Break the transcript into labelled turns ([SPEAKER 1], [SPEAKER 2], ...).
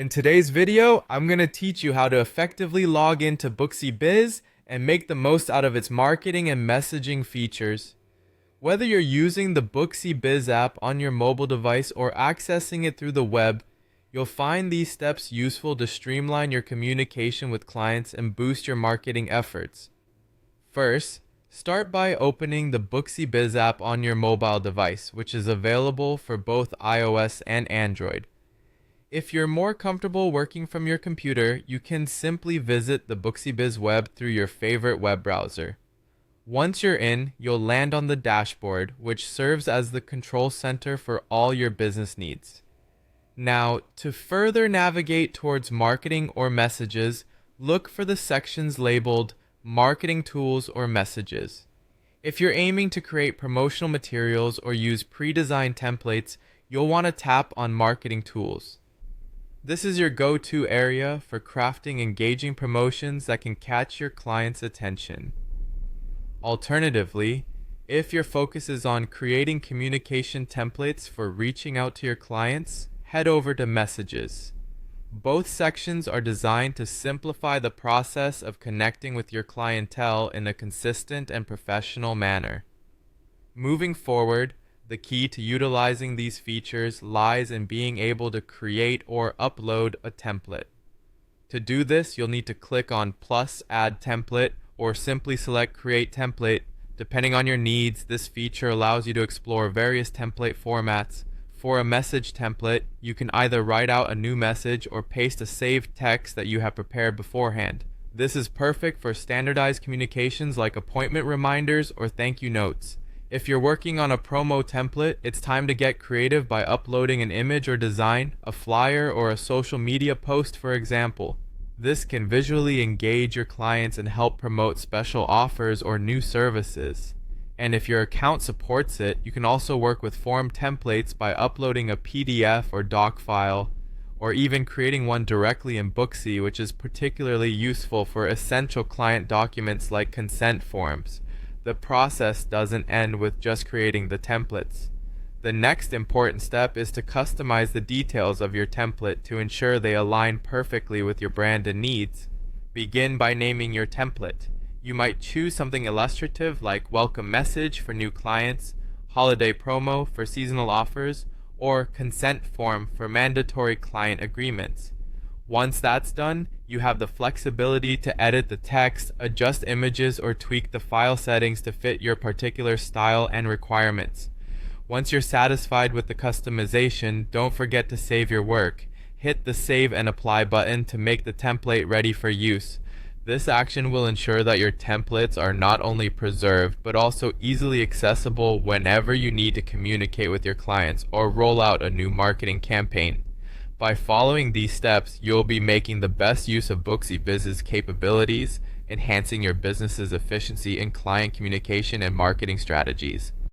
[SPEAKER 1] In today's video, I'm going to teach you how to effectively log into Booksy Biz and make the most out of its marketing and messaging features. Whether you're using the Booksy Biz app on your mobile device or accessing it through the web, you'll find these steps useful to streamline your communication with clients and boost your marketing efforts. First, start by opening the Booksy Biz app on your mobile device, which is available for both iOS and Android. If you're more comfortable working from your computer, you can simply visit the Booksy Biz web through your favorite web browser. Once you're in, you'll land on the dashboard, which serves as the control center for all your business needs. Now, to further navigate towards marketing or messages, look for the sections labeled Marketing Tools or Messages. If you're aiming to create promotional materials or use pre-designed templates, you'll want to tap on Marketing Tools. This is your go-to area for crafting engaging promotions that can catch your client's attention. Alternatively, if your focus is on creating communication templates for reaching out to your clients, head over to Messages. Both sections are designed to simplify the process of connecting with your clientele in a consistent and professional manner. Moving forward, the key to utilizing these features lies in being able to create or upload a template. To do this, you'll need to click on plus Add Template or simply select Create Template. Depending on your needs, this feature allows you to explore various template formats. For a message template, you can either write out a new message or paste a saved text that you have prepared beforehand. This is perfect for standardized communications like appointment reminders or thank you notes. If you're working on a promo template, it's time to get creative by uploading an image or design, a flyer, or a social media post, for example. This can visually engage your clients and help promote special offers or new services. And if your account supports it, you can also work with form templates by uploading a PDF or doc file, or even creating one directly in Booksy, which is particularly useful for essential client documents like consent forms. The process doesn't end with just creating the templates. The next important step is to customize the details of your template to ensure they align perfectly with your brand and needs. Begin by naming your template. You might choose something illustrative like welcome message for new clients, holiday promo for seasonal offers, or consent form for mandatory client agreements. Once that's done, you have the flexibility to edit the text, adjust images, or tweak the file settings to fit your particular style and requirements. Once you're satisfied with the customization, don't forget to save your work. Hit the Save and Apply button to make the template ready for use. This action will ensure that your templates are not only preserved, but also easily accessible whenever you need to communicate with your clients or roll out a new marketing campaign. By following these steps, you'll be making the best use of Booksy Biz's capabilities, enhancing your business's efficiency in client communication and marketing strategies.